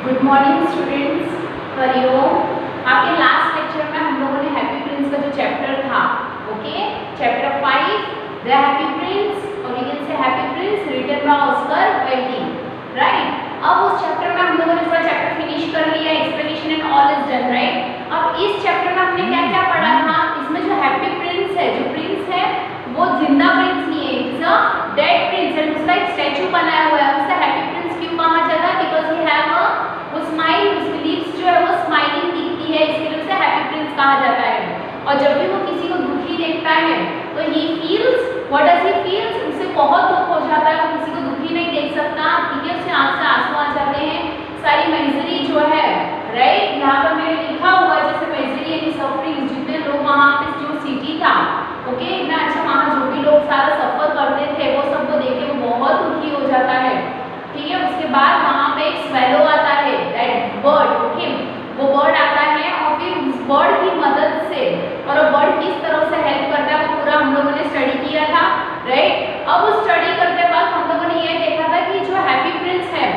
Good morning students, Hariom. आपके last lecture में हम लोगों ने हैप्पी प्रिंस का जो चैप्टर था, okay, chapter 5 the happy prince और you can say happy Prince written by Oscar Wilde, right. अब उस चैप्टर में हम लोगों ने पूरा चैप्टर फिनिश कर लिया, explanation and all is done, right. अब इस चैप्टर में हमने क्या क्या पढ़ा था? इसमें जो हैप्पी प्रिंस है, जो प्रिंस है वो जिंदा प्रिंस नहीं है, इट्स अ डेड प्रिंस है। उसका एक स्टैचू बनाया हुआ है। उससे हैप्पी प्रिंस क्यों कहा जाता है? बिकॉज ही हैव अ वो स्माइल, उसकी लिप्स जो है वो स्माइलिंग दिखती है, इसके लिए उसे हैप्पी प्रिंस कहा जाता है। और जब भी वो किसी को दुखी देखता है तो he feels, what does he feels, उसे बहुत दुख हो जाता है। वो किसी को दुखी नहीं देख सकता, ठीक है, उससे आंख से आंसू आ जाते हैं। सारी मिजरी जो है, राइट, यहाँ पर मैंने लिखा हुआ है जैसे मिजरी यानी सफरिंग, जितने लोग वहाँ पे जो सिटी था, ओके, इतना अच्छा वहाँ जो भी लोग सारा सफर करते थे वो सबको देख के वो बहुत दुखी हो जाता है, ठीक है। उसके बाद वहाँ पे एक स्वेलो आता है, दैट बर्ड, ओके, वो बर्ड आता है और फिर उस बर्ड की मदद से, और वो बर्ड किस तरह से हेल्प करता है वो पूरा हम लोगों ने स्टडी किया था, राइट। अब उस स्टडी करते वक्त हम लोगों ने ये देखा था कि जो हैप्पी प्रिंस है,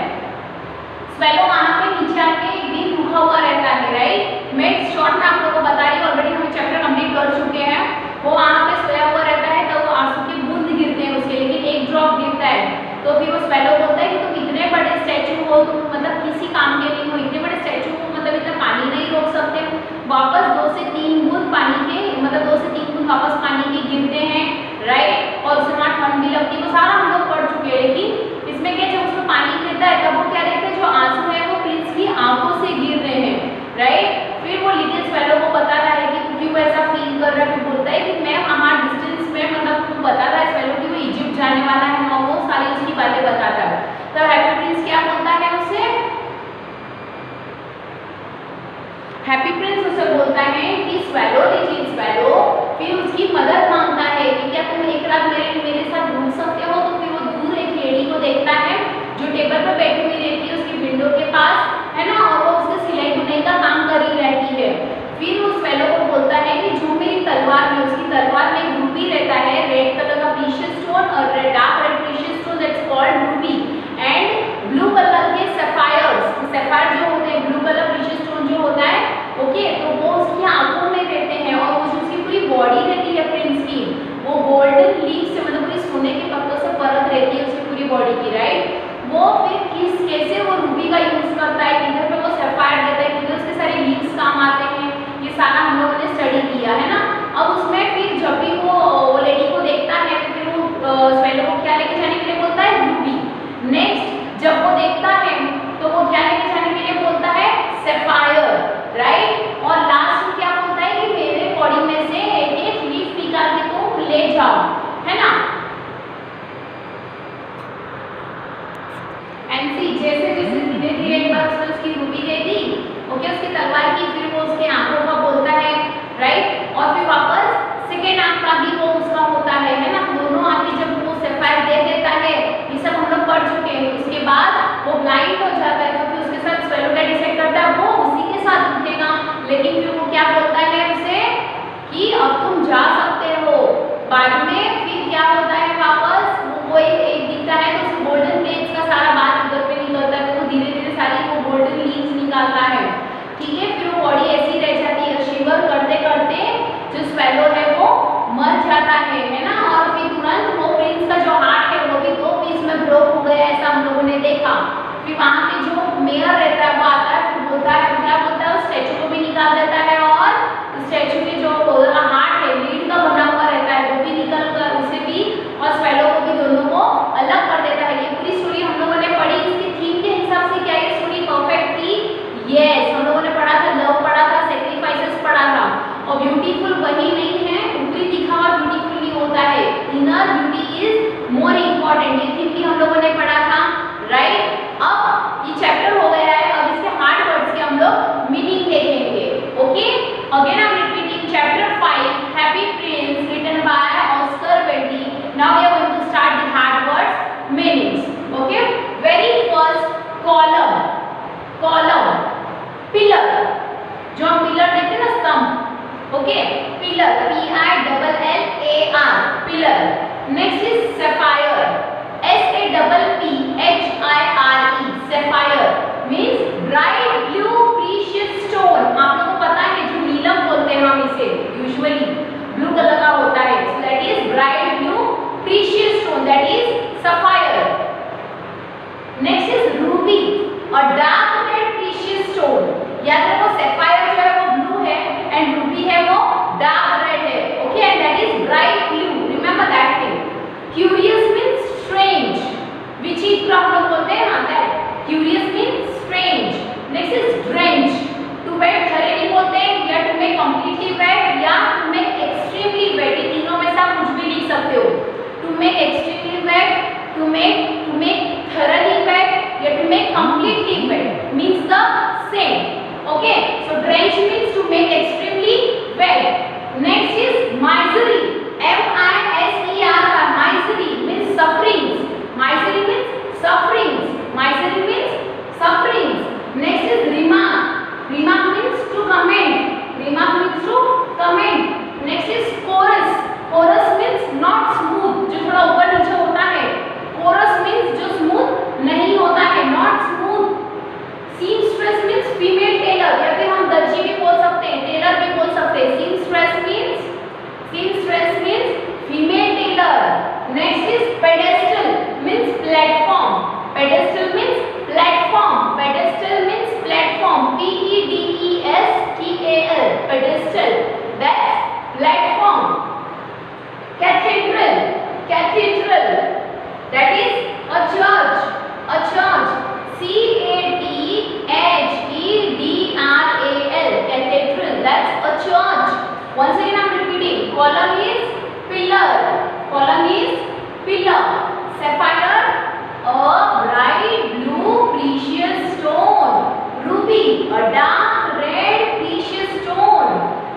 स्वेलो वहाँ पे नीचे आके एक दिन रुका हुआ रहता है, राइट। मैं शॉर्ट में आप लोगों को बता रही हूँ, ऑलरेडी हम चैप्टर कंप्लीट कर चुके हैं। वो वहाँ पे सोया हुआ रहता है तो आंसू के बूंद गिरते हैं उसके, लेकिन एक ड्रॉप गिरता है। तो फिर वो स्वेलो बोलता है कि तुम इतने बड़े स्टैचू हो, तुम मतलब किसी काम के नहीं हो, इतने बड़े स्टैचू को मतलब इतना पानी नहीं रोक सकते। वापस 2 से 3 बूंद पानी के, मतलब 2 से 3 बूंद वापस पानी के गिरते हैं, राइट। और उससे वहाँ ठंड भी लगती है, वो सारा हम लोग पढ़ चुके हैं। लेकिन इसमें क्या, जब उसमें पानी गिरता है तब वो क्या देखते हैं, जो आंसू है वो प्रिंस की आंखों से गिर रहे हैं, राइट। फिर वो लिटिल स्वेलो को बता रहा है कि तू क्यों ऐसा फील कर रहा है। फिर बोलता है कि मैं हमारे डिस्टेंस में, मतलब तू बता रहा है स्वेलो कि वो इजिप्ट जाने वाला है और वो सारी उसकी बातें बताता है। तो हैप्पी प्रिंस क्या बोलता है उसे? हैप्पी प्रिंस उसे बोलता है कि स्वेलो, लिटिल स्वेलो, फिर उसकी मदद मांगता है कि क्या तुम एक रात मेरे साथ घूम सकते हो। तो फिर वो दूर एक लेडी को देखता है जो टेबल पर बैठी हुई रहती है उसकी विंडो के पास, है ना, और वो उसके सिलाई बुनाई का काम कर ही रहती है। फिर उस फेलो को बोलता है कि जो मेरी तलवार में, उसकी तलवार में एक रूबी रहता है, रेड कलर का प्रीशियस स्टोन, और dark red precious stone, that's called Ruby, and blue colour के सफायर्स, सफायर जो होते हैं, ब्लू कलर प्रीशियस स्टोन जो होता है, ओके, तो वो उसकी आंखों में रहते हैं। और वो जो उसकी पूरी बॉडी रहती है प्रिंस की, वो गोल्डन लीफ से, मतलब पूरी सोने के पत्तों से परत रहती है उसकी पूरी बॉडी की, राइट। वो फिर कैसे वो रूबी का यूज करता है, किधर पे वो सफायर देता है, किधर उसके सारे लीव्स काम आते हैं, ये सारा हम लोगों ने स्टडी किया है ना। अब उसमें फिर जब भी वो लेडी को देखता है तो फिर वो स्वेलो को क्या लेके जाने के लिए बोलता है? रूबी। नेक्स्ट जब वो देखता है तो वो क्या लेके जाने के लिए बोलता है? Sapphire, right. और लास्ट में क्या बोलता है कि मेरे बॉडी में से एक लीफ निकाल के तुम ले जाओ, है ना। एंड जैसे जैसे धीरे धीरे एक बार उसने उसकी रूबी दे दी, ओके, उसकी तलवार की, फिर वो उसके आंखों का बोलता है, राइट। और फिर वापस सेकेंड आंख का भी वो उसका होता है ना। दोनों आंखें जब वो सफायर दे देता है, ये सब हम लोग पढ़ चुके हैं। उसके बाद वो ब्लाइंड हो जाता है, तो फिर उसके साथ स्वेलो क्या डिसाइड करता है, वो उसी के साथ उठेगा। लेकिन फिर वो क्या बोलता है उसे कि अब तुम जा सकते हो। बाद में फिर क्या होता है, वापस वो कोई एक दिखता है तो उसको गोल्डन प्लेट्स का सारा बात उधर पे निकलता है, तो वो धीरे धीरे सारी वो गोल्डन लीव्स निकालता है, ठीक है। फिर वो बॉडी ऐसी रह जाती है, शिवर करते करते जो स्वेलो है वो मर जाता है ना। और फिर तुरंत वो प्रिंस का जो हार्ट है वो भी 2 पीस में ब्रेक हो गया, ऐसा हम लोगों ने देखा। फिर वहाँ पे जो मेयर रहता है वो आता है, फिर बोलता है, क्या बोलता है, उस स्टैचू को भी निकाल देता है, और स्टैचू के जो हार्ट है लीड का बना हुआ रहता है वो भी निकल कर उसे भी, और स्वेलो को भी, दोनों को अलग कर देता है। ये पूरी स्टोरी हम लोगों ने पढ़ी। इसकी थीम के हिसाब से क्या ये स्टोरी परफेक्ट थी? यस, हम लोगों ने पढ़ा था, लव पढ़ा था, सैक्रिफाइसेस पढ़ा था। और ब्यूटीफुल वही नहीं है, ऊपरी दिखावा ब्यूटीफुल नहीं होता है, inner beauty is more important. ये थीम भी हम लोगों ने पढ़ा था, राइट। अब ये चैप्टर हो गया है, अब इसके हार्ड वर्ड्स के हम लोग मीनिंग देखेंगे, okay. Again I am repeating chapter 5 Happy Prince written by Oscar Wilde. Now we are going to start the hard words meanings, okay. Very first, column, column, pillar, जो हम pillar देखते हैं ना, स्तंभ, okay, pillar, PILLAR, pillar. Next is sapphire, SAPPHIRE, sapphire means make thoroughly wet या to make completely wet means the same. Okay, so drench means to make extremely wet. Next is misery. M-I-S-E-R-Y. Misery means sufferings. Misery means sufferings. Misery means sufferings. Next is remark. Remark means to comment. Remark means to comment. Next is chorus. Chorus means not smooth, जो थोड़ा ऊपर नीचे होता है. Chorus means जो smooth नहीं होता है, not smooth. Seamstress means female tailor या फिर हम दर्जी भी बोल सकते हैं, टेलर भी बोल सकते हैं. Seamstress means female tailor. Next is pedestal means platform. Pedestal means platform. Pedestal means platform. P-E-D-E-S-T-A-L. Pedestal. That's platform. Cathedral. Cathedral. That is a church. A church. C-A-T-H-E-D-R-A-L. Cathedral. That's a church. Once again I'm repeating. Column is pillar. Column is pillar. Sapphire, a bright blue precious stone. Ruby, a dark red precious stone.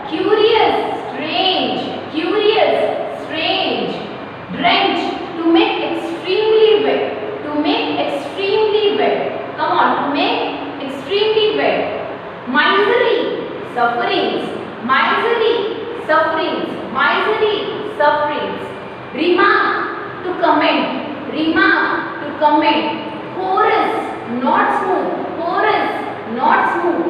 Curious, strange. Curious, strange. Drench, to make extremely wet. To make extremely wet. Come on, to make extremely wet. Misery, sufferings. Misery, sufferings. Misery, sufferings. Remark, to comment. Remark, to comment. Chorus, not smooth. Chorus, not smooth.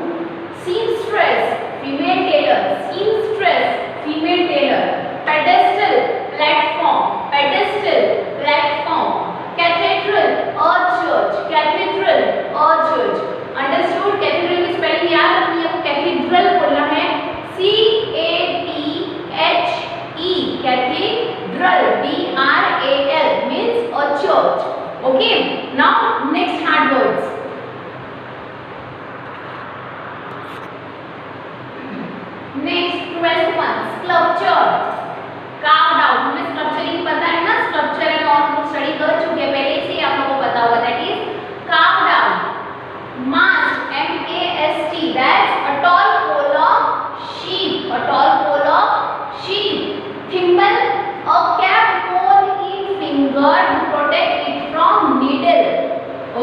Seamstress, female tailor. Seamstress, female tailor. Pedestal, platform. Pedestal, platform. Cathedral, a church. Cathedral, a church. Understood? Cathedral की spelling याद रखनी है, cathedral बोलना है. C-A-T-H-E. Cathedral. D-R-A-L means a church. Okay. Now next hard words. Next 12th one. Sculpture. Carved out. हमें sculpturing पता है ना, स्कल्पचर एंड और हम स्टडी कर चुके हैं पहले से, आप लोगों को पता होगा. That is carved out. Mast, M-A-S-T. That's a tall pole of sheep. A tall pole of sheep. Thimble, a cap worn in finger to protect it from needle.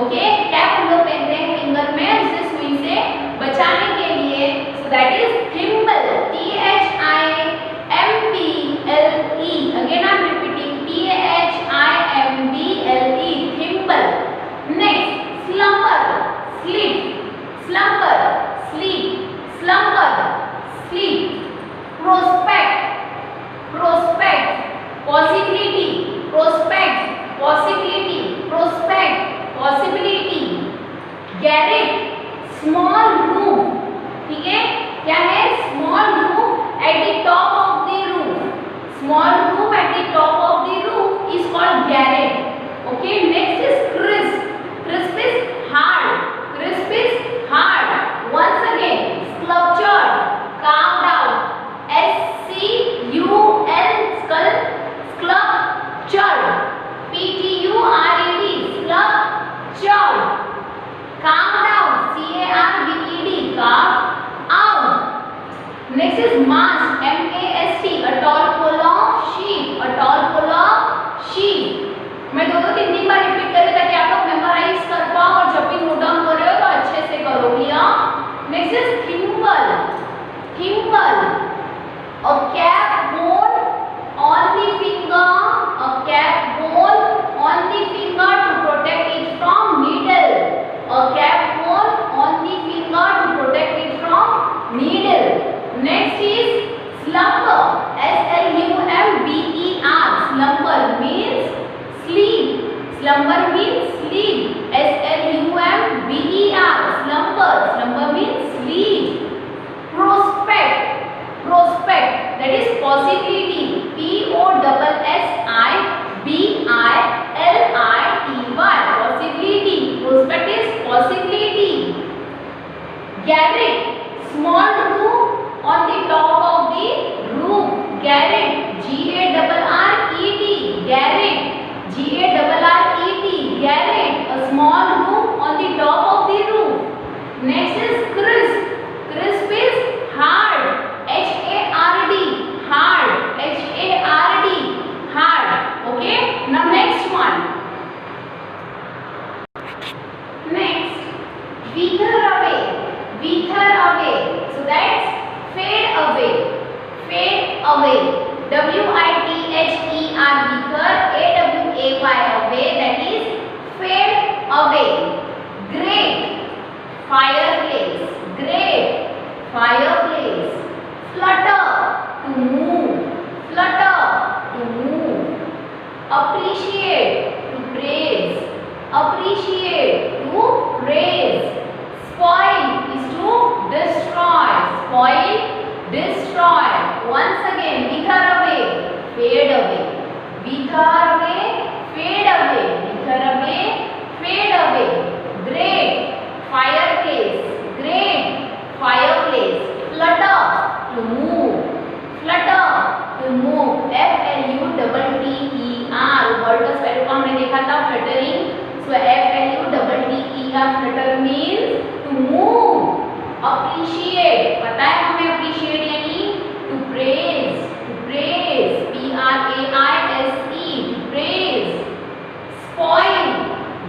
Okay, cap हम लोग पहनते हैं फिंगर में उसे सुई से बचाने के लिए. So that is thimble. T-H-I-M-B-L-E. Again I'm repeating. T-H-I-M-B-L-E. Thimble. Next, slumber. Sleep. Slumber. Sleep. Slumber. Sleep. Prospect. Prospect. Possibility. Prospect. Possibility. Prospect. Possibility. Garret. Small room. ठीक है, क्या है? Small room at the top of the roof. Small room at the top of the roof is called garret. Okay. Next is crisp. Crisp is hard. Crisp is hard. Once again, sculptured, carved out. S-C-U-L, sculptured. P-T-U-R-E-D, sculptured. Carved out. C-A-R-V-E-D, carved out. Next is mast. M-A-S-T, a tall pole of sheep. A tall pole of sheep. मैं दो तीन बार repeat कर रही ताकि आप लोग memorise कर पाओ, और जब भी नोट डाउन कर रहे हो तो अच्छे से करो. Clear? Next is thimble. Thimble, a cap worn on the finger. A cap worn on the finger to protect it from needle. A cap worn on the finger to protect it from needle. Next is wither away, wither away. So that's fade away, fade away. W-I-T-H-E-R, wither, A-W-A-Y, away, that is fade away. Great, fireplace, great, fireplace. Flutter, to move, flutter, to move. Appreciate, to praise, appreciate, to praise. Spoil is to destroy, spoil, destroy. Once again, wither away, fade away, wither away, fade away, wither away, fade away. Great, fireplace, great, fireplace. Flutter, to move, flutter, to move. F-L-U-T-T-E-R, word का spelling को हमने देखा था, fluttering. So F-L-U-T-T-E-R, flutter means to move. Appreciate, पता है हमें appreciate यानी to praise, to praise, P-R-A-I-S-E, to praise. Spoil,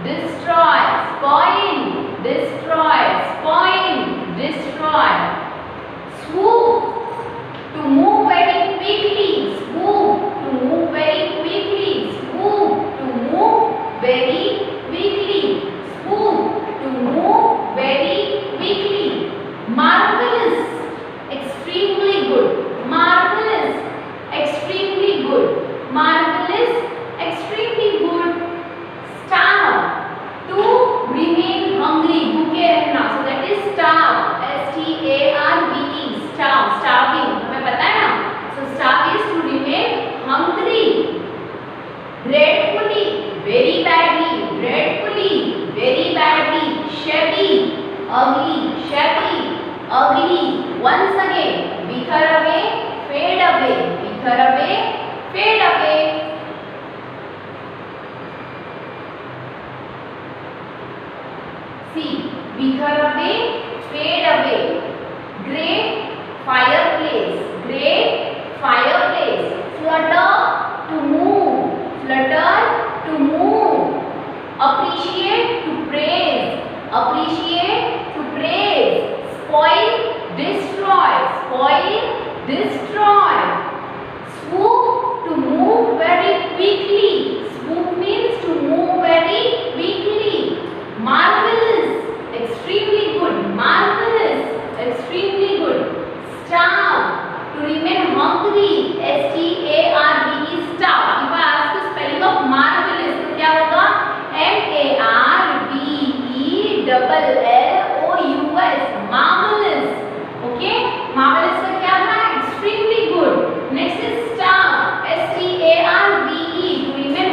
destroy, spoil, destroy, spoil, destroy. Swoop, to move very quickly, swoop, to move very quickly, swoop, to move very quickly, swoop, to move very quickly. Marvelous, extremely good, marvelous, extremely good, marvelous, extremely good. Starve, to remain hungry, भूखे रहना. So that is starve, S-T-A-R-V-E, starve, starving, हमें पता है ना. So starve is to remain hungry. Dreadfully, very badly, dreadfully, very badly. Shabby, ugly, shabby, ugly. Once again, wither away, fade away, wither away, fade away. See, wither away, fade away. Great, fireplace, great, fireplace. Flutter, to move, flutter, to move. Appreciate, to praise, appreciate, to praise. Spoil, destroy, spoil, destroy. Swoop, to move very quickly. Swoop means to move very quickly. Marvelous, extremely good, marvelous, extremely good. Starve, to remain hungry, S-T-A-R-V-E, starve. If I ask the spelling of marvelous, तो क्या होगा? M-A-R-V-E-L-L-O-U-S, marvelous. Okay, marvelous का क्या था? Extremely good. Next is starve, S-T-A-R-V-E, to remain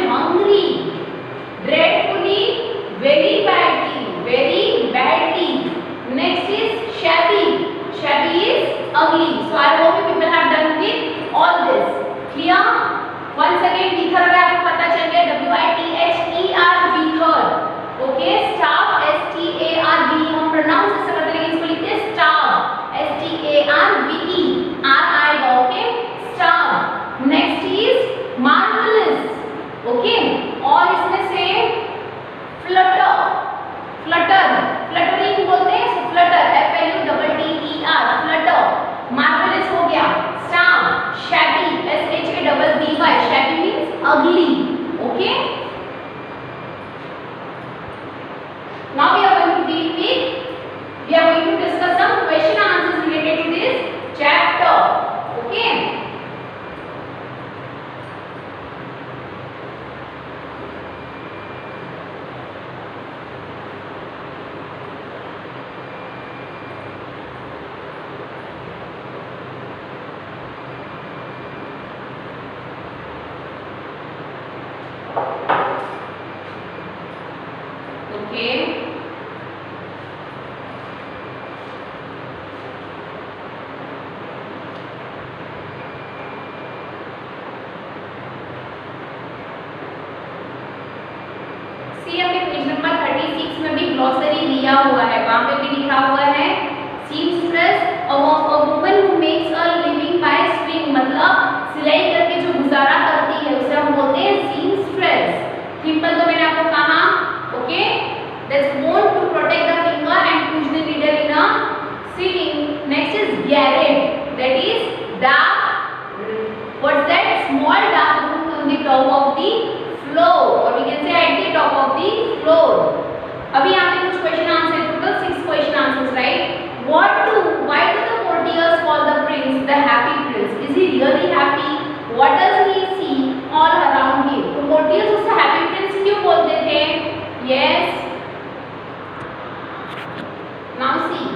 Now see,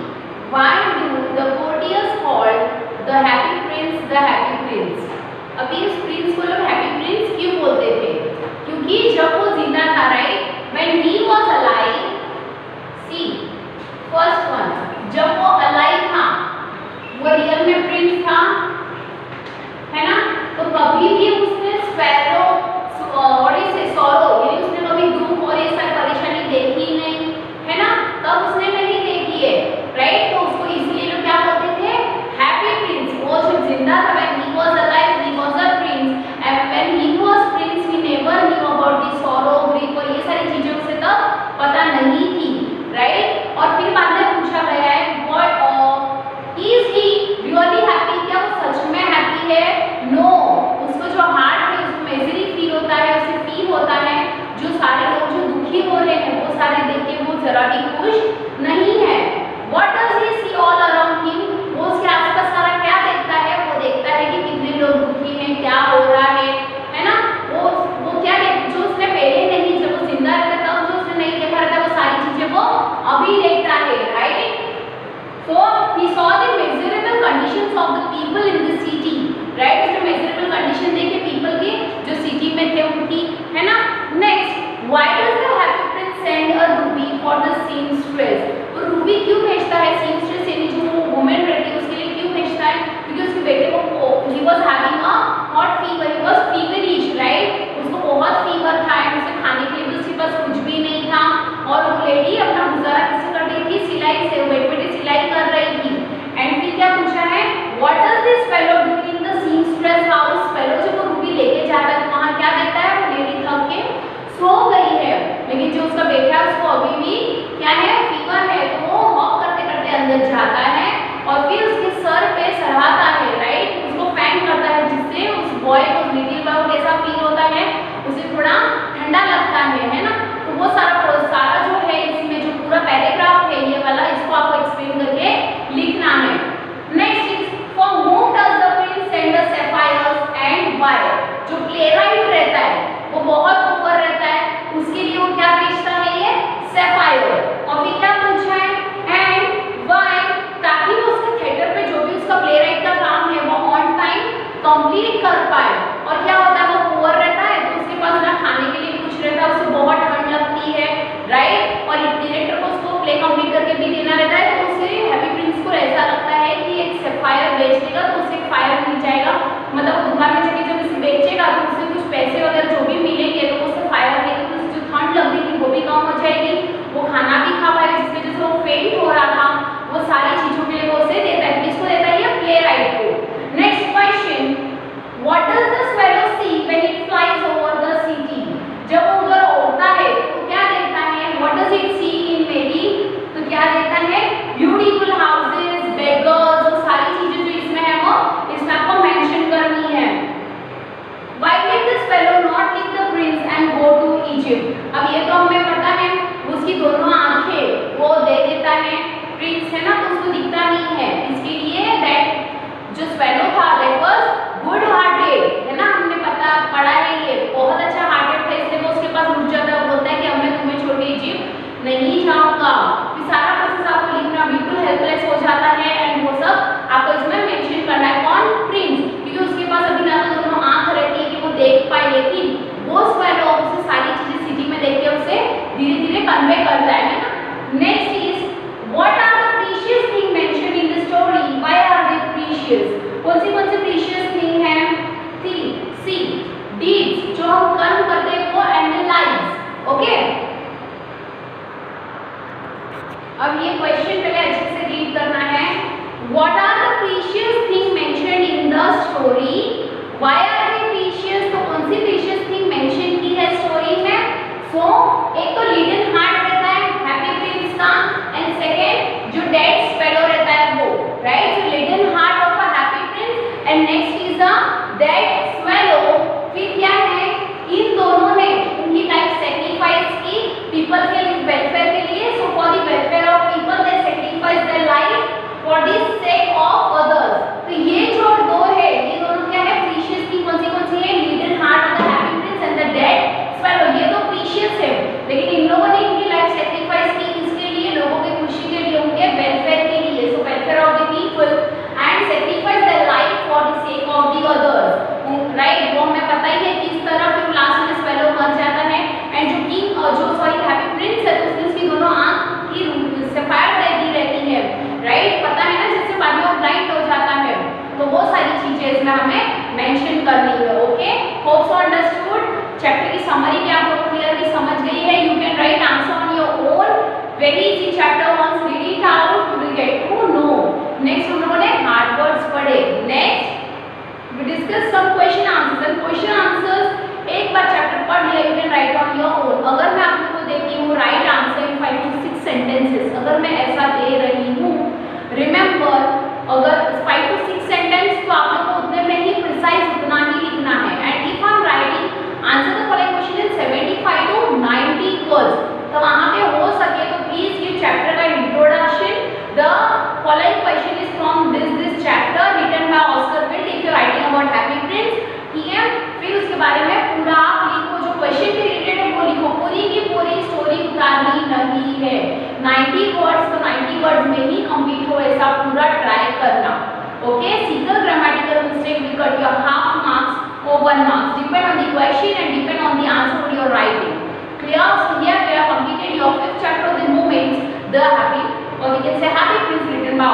why do the courtiers call the happy prince the happy prince? अभी इस Prince को लोग हैप्पी प्रिंस क्यों बोलते थे? क्योंकि जब वो जिंदा था, right, when he was alive, see, first one, जब वो alive था, वो रियल में प्रिंस था, है ना? तो कभी भी उसने स्पैरो और इसे सॉरो, यानी उसने कभी दुख और ये सारी परेशानी देखी नहीं, है ना? तब उसने नहीं देखी है, राइट? तो उसको इसलिए लोग क्या बोलते थे? Happy Prince. वो जब जिंदा था, when he was alive, he was a prince, and when he was prince, he never knew about the sorrow, grief और ये सारी चीजें उसे तब पता नहीं थी, राइट? और फिर बाद में पूछा गया है, what is he really happy? क्या वो सच में हैप्पी है? नो, उसको जो हार्ट है उसको मिजरी फील होता है, उसे फील होता है जो सारे लोग जो दुखी हो रहे हैं वो सारे देख के वो जरा भी खुश नहीं है। What does he see all around him? वो उसके आसपास सारा क्या देखता है? वो देखता है कि कितने लोग दुखी हैं, क्या हो रहा है ना? वो क्या जो उसने पहले नहीं, जब वो जिंदा रहता था जो उसने नहीं देखा रहता, वो सारी चीजें वो अभी देखता है, right? So he saw the miserable conditions of the people in the city, right? उसने miserable condition देखे people के जो city में थे उनकी, है ना? Next, why does the happy prince send a ruby for the seamstress? वो रूबी क्यों भेजता है? seamstress यानी जो वुमेन रहती है उसके लिए क्यों भेजता है? क्योंकि उसके बेटे को he was having a hot fever, he was feverish, right? उसको बहुत फीवर था एंड उसे खाने के लिए भी उसके पास कुछ भी नहीं था और वो लेडी अपना गुजारा किससे कर रही थी? सिलाई से, बैठे सिलाई कर रही थी। एंड फिर क्या पूछा है? What does this fellow do in the seamstress house? fellow जब वो रूबी लेके जाता है तो वहाँ क्या देखता है? वो लेडी थक के सो गई है, लेकिन जो उसका बेटा है उसको अभी भी क्या है? फीवर है। तो वो वॉक करते करते अंदर जाता है और फिर उसके सर पे चढ़ाता है, राइट? उसको फैन करता है जिससे उस बॉय को, लिटिल बॉय को कैसा फील होता है? उसे थोड़ा ठंडा लगता है ना? तो वो सारा जो है इसमें जो पूरा पैराग्राफ है ये वाला, इसको आपको एक्सप्लेन करके लिखना है। Next is for whom does the prince send the sapphires and why? जो प्लेराइट रहता है वो बहुत पुअर रहता है, उसके लिए वो क्या भेजता है? ये सैफायर। और फिर क्या पूछा है? एंड व्हाई, ताकि वो उसके थिएटर पे जो भी उसका प्लेराइट का काम है वो ऑन टाइम कंप्लीट कर पाए। और क्या होता है? वो पुअर रहता है तो उसके पास ना खाने के लिए कुछ रहता है, उसे बहुत ठंड लगती है, राइट? और डायरेक्टर को उसको प्ले कंप्लीट करके भी देना रहता है, तो उसे हैप्पी प्रिंस को ऐसा लगता है कि एक सैफायर बेच देगा तो उसे फायर मिल जाएगा, मतलब दुकान में जाके जब इसे बेचेगा तो उसे कुछ पैसे वगैरह जो भी मिलेंगे तो उसे फायर देगा, तो उसे जो ठंड लग रही थी वो भी कम हो जाएगी, वो खाना भी खा पाएगा जिसकी वजह से वो फेंट हो रहा था, वो सारी चीजों के लिए वो उसे देता है। किसको देता है? ये प्लेराइट को। Next question, what does the sparrow see when it flies over the city? जब वो उधर उड़ता है तो क्या देखता है? व्हाट डज इट सी इन मेरी? तो क्या देखता है? ब्यूटीफुल हाउसेस, बेगर्स, वो सारी चीजें जो इसमें है वो इसमें आपको मेंशन करनी है। Why did this fellow not leave the prince and go to Egypt? अब ये तो हमें पता है, उसकी दोनों आंखें वो दे देता है 1 marks. Depend on the question and depend on the answer what you are writing. Clear? So here we have completed your 5th chapter of the movements, the happy, or we can say Happy Prince written by